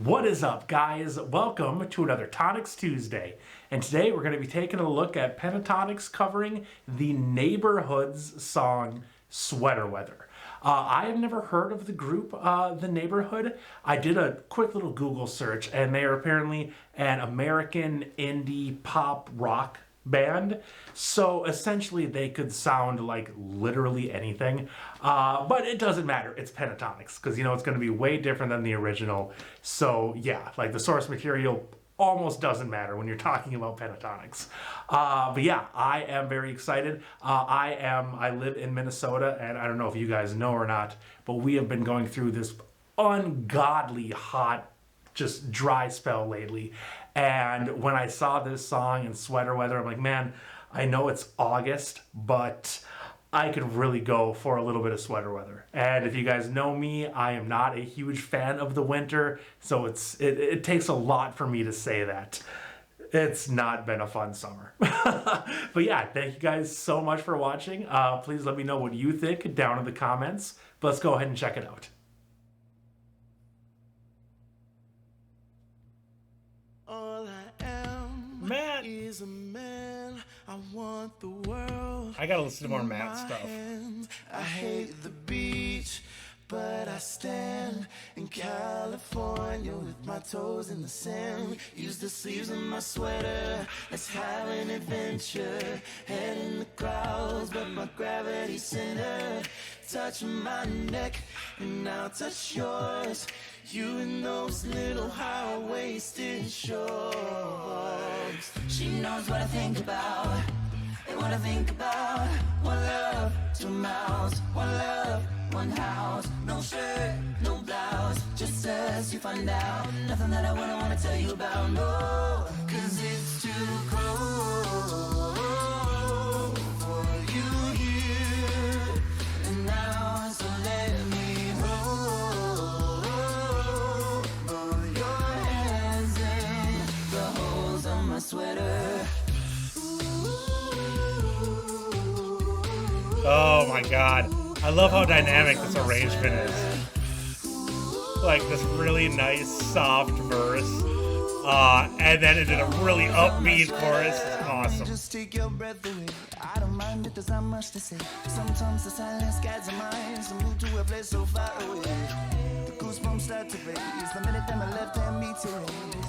What is up, guys? Welcome to another Tonix Tuesday. And today we're going to be taking a look at Pentatonix covering the Neighborhood's song Sweater Weather. I have never heard of the group, The Neighborhood. I did a quick little Google search, and they are apparently an American indie pop rock band. So essentially they could sound like literally anything, but it doesn't matter. It's Pentatonix, because it's going to be way different than the original. So yeah, like the source material almost doesn't matter when you're talking about Pentatonix. But yeah, I am very excited. I live in Minnesota, and I don't know if you guys know or not, but we have been going through this ungodly hot, just dry spell lately. And when I saw this song in Sweater Weather, I'm like, man, I know it's August, but I could really go for a little bit of sweater weather. And if you guys know me, I am not a huge fan of the winter, so it takes a lot for me to say that. It's not been a fun summer. But yeah, thank you guys so much for watching. Please let me know what you think down in the comments. But let's go ahead and check it out. Matt is a man. I want the world. I gotta listen to more Matt stuff. I hate the beach, but I stand in California with my toes in the sand. Use the sleeves of my sweater. Let's have an adventure. Head in the clouds, but my gravity center. Touch my neck, and I'll touch yours. You and those little high-waisted shorts. She knows what I think about, and what I think about. One love, two mouths. One love, one house. No shirt, no blouse. Just as you find out. Nothing that I wouldn't want to tell you about, no. Cause it's too cold for you here and now, so let me hold your hands in the holes of my sweater. Oh my god. I love how dynamic this arrangement is. Like this really nice soft verse. And then into a really upbeat chorus. It's awesome. Just take your breath away. I don't mind if there's not much to say. Sometimes the silence guides our minds to move to a place so far away. The goosebumps start to raise the minute that my left hand meets your raise.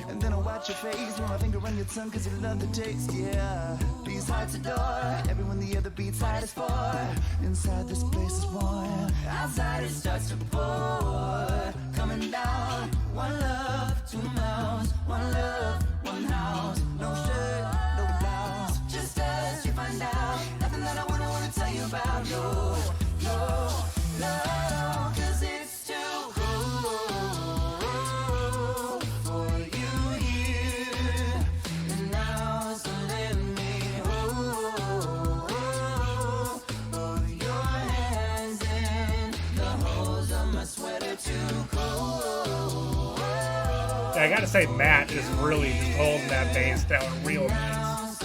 And then I'll watch your face, run my finger on your tongue, cause you love the taste, yeah. These hearts adore everyone the other beats heart is for. Inside this place is warm, outside it starts to pour. Coming down, one love, two mouths. One love, one house. No shirt, no blouse. Just as you find out. Nothing that I wouldn't want to tell you about. No, no, no. Cause it's too cold for you here and now, so let me hold your hands in the holes of my sweater. Too cold. I gotta say, Matt is really just holding that bass down real nice.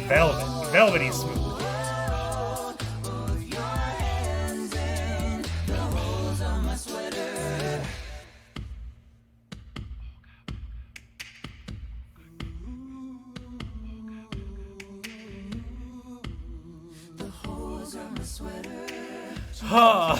Velvety smooth. Huh.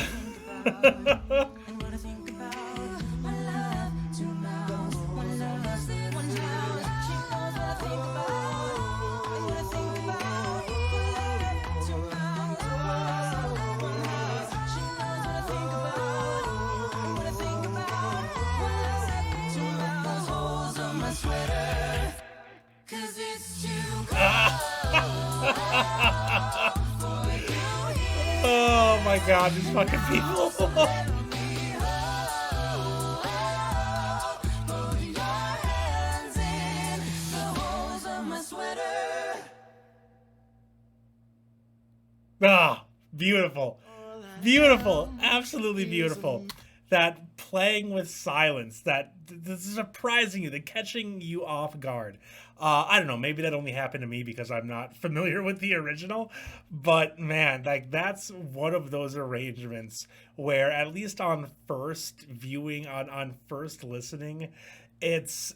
Oh my god, these fucking people. Ah, beautiful. Beautiful. Absolutely beautiful. that playing with silence, that surprising you, the catching you off guard. I don't know, maybe that only happened to me because I'm not familiar with the original, but man, like that's one of those arrangements where at least on first viewing, on first listening, it's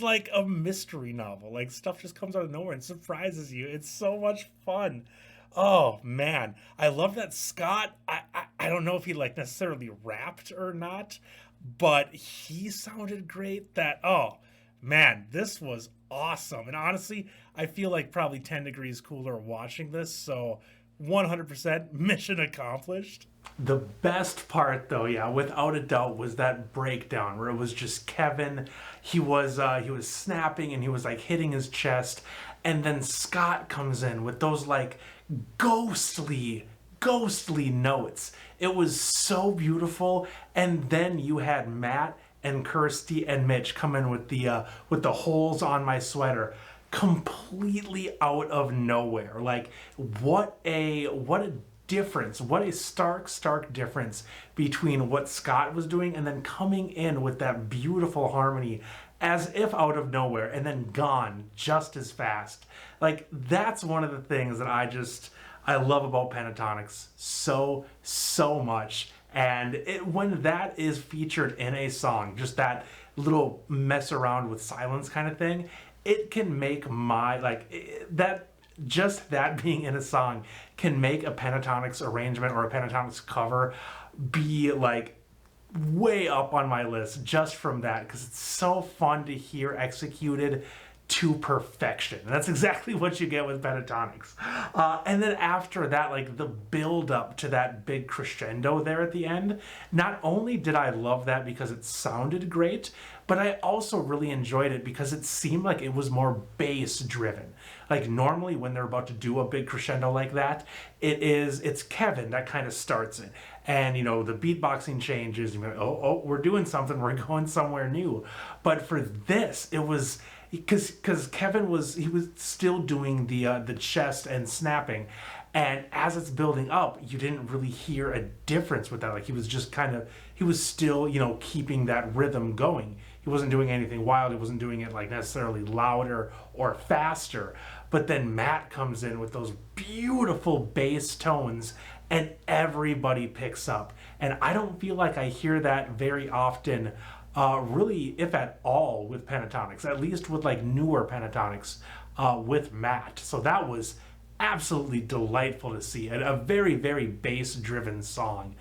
like a mystery novel. Like stuff just comes out of nowhere and surprises you. It's so much fun. Oh man, I love that Scott. I don't know if he like necessarily rapped or not, but he sounded great. That oh man, this was awesome. And honestly, I feel like probably 10 degrees cooler watching this. So 100% mission accomplished. The best part, though, yeah, without a doubt, was that breakdown where it was just Kevin. He was snapping and he was like hitting his chest, and then Scott comes in with those like ghostly notes. It was so beautiful. And then you had Matt and Kirsty and Mitch come in with the holes on my sweater, completely out of nowhere. Like what a difference, what a stark difference between what Scott was doing and then coming in with that beautiful harmony as if out of nowhere and then gone just as fast. Like that's one of the things that I love about Pentatonix so much. And when that is featured in a song, just that little mess around with silence kind of thing, it can make that being in a song can make a Pentatonix arrangement or a Pentatonix cover be like way up on my list just from that, because it's so fun to hear executed to perfection. And that's exactly what you get with Pentatonix. And then after that, like the build up to that big crescendo there at the end, not only did I love that because it sounded great, but I also really enjoyed it because it seemed like it was more bass driven. Like normally when they're about to do a big crescendo like that, it's Kevin that kind of starts it. And you know, the beatboxing changes, you go, oh, we're doing something, we're going somewhere new. But for this, it was because Kevin was still doing the chest and snapping, and as it's building up, you didn't really hear a difference with that. Like he was still, you know, keeping that rhythm going. He wasn't doing anything wild. He wasn't doing it like necessarily louder or faster. But then Matt comes in with those beautiful bass tones and everybody picks up. And I don't feel like I hear that very often, really, if at all, with Pentatonix, at least with like newer Pentatonix with Matt. So that was absolutely delightful to see, and a very bass driven song,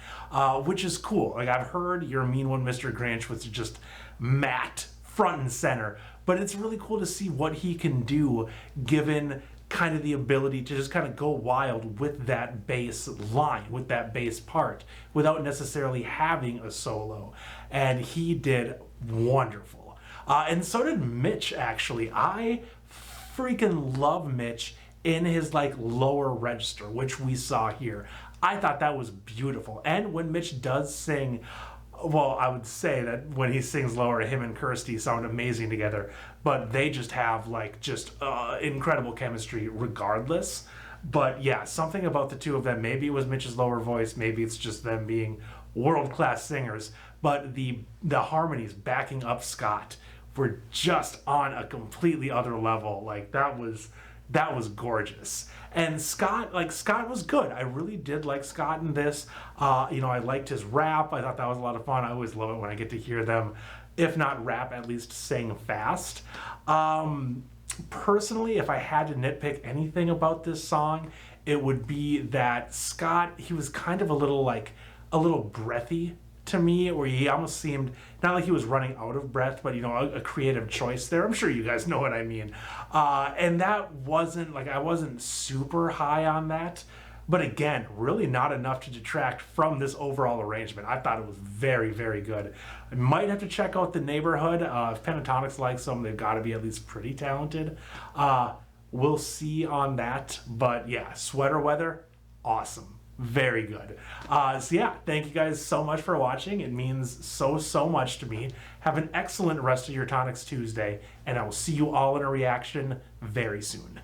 which is cool. Like I've heard You're a Mean One, Mr. Grinch, was just Matt front and center, but it's really cool to see what he can do given kind of the ability to just kind of go wild with that bass line, with that bass part, without necessarily having a solo. And he did wonderful. And so did Mitch, actually. I freaking love Mitch in his like lower register, which we saw here. I thought that was beautiful. And when Mitch does sing, well, I would say that when he sings lower, him and Kirsty sound amazing together, but they just have like just incredible chemistry regardless. But yeah, something about the two of them, maybe it was Mitch's lower voice, maybe it's just them being world-class singers, but the harmonies backing up Scott were just on a completely other level. Like that was gorgeous. And Scott was good. I really did like Scott in this. You know, I liked his rap. I thought that was a lot of fun. I always love it when I get to hear them, if not rap, at least sing fast. Personally, if I had to nitpick anything about this song, it would be that Scott, he was kind of a little breathy to me, where he almost seemed not like he was running out of breath, but you know, a creative choice there. I'm sure you guys know what I mean. And that wasn't like, I wasn't super high on that, but again, really not enough to detract from this overall arrangement. I thought it was very good. I might have to check out The Neighborhood. If Pentatonix likes them, they've got to be at least pretty talented. We'll see on that, but yeah, Sweater Weather, awesome. Very good. So yeah, thank you guys so much for watching. It means so much to me. Have an excellent rest of your Tonix Tuesday, and I will see you all in a reaction very soon.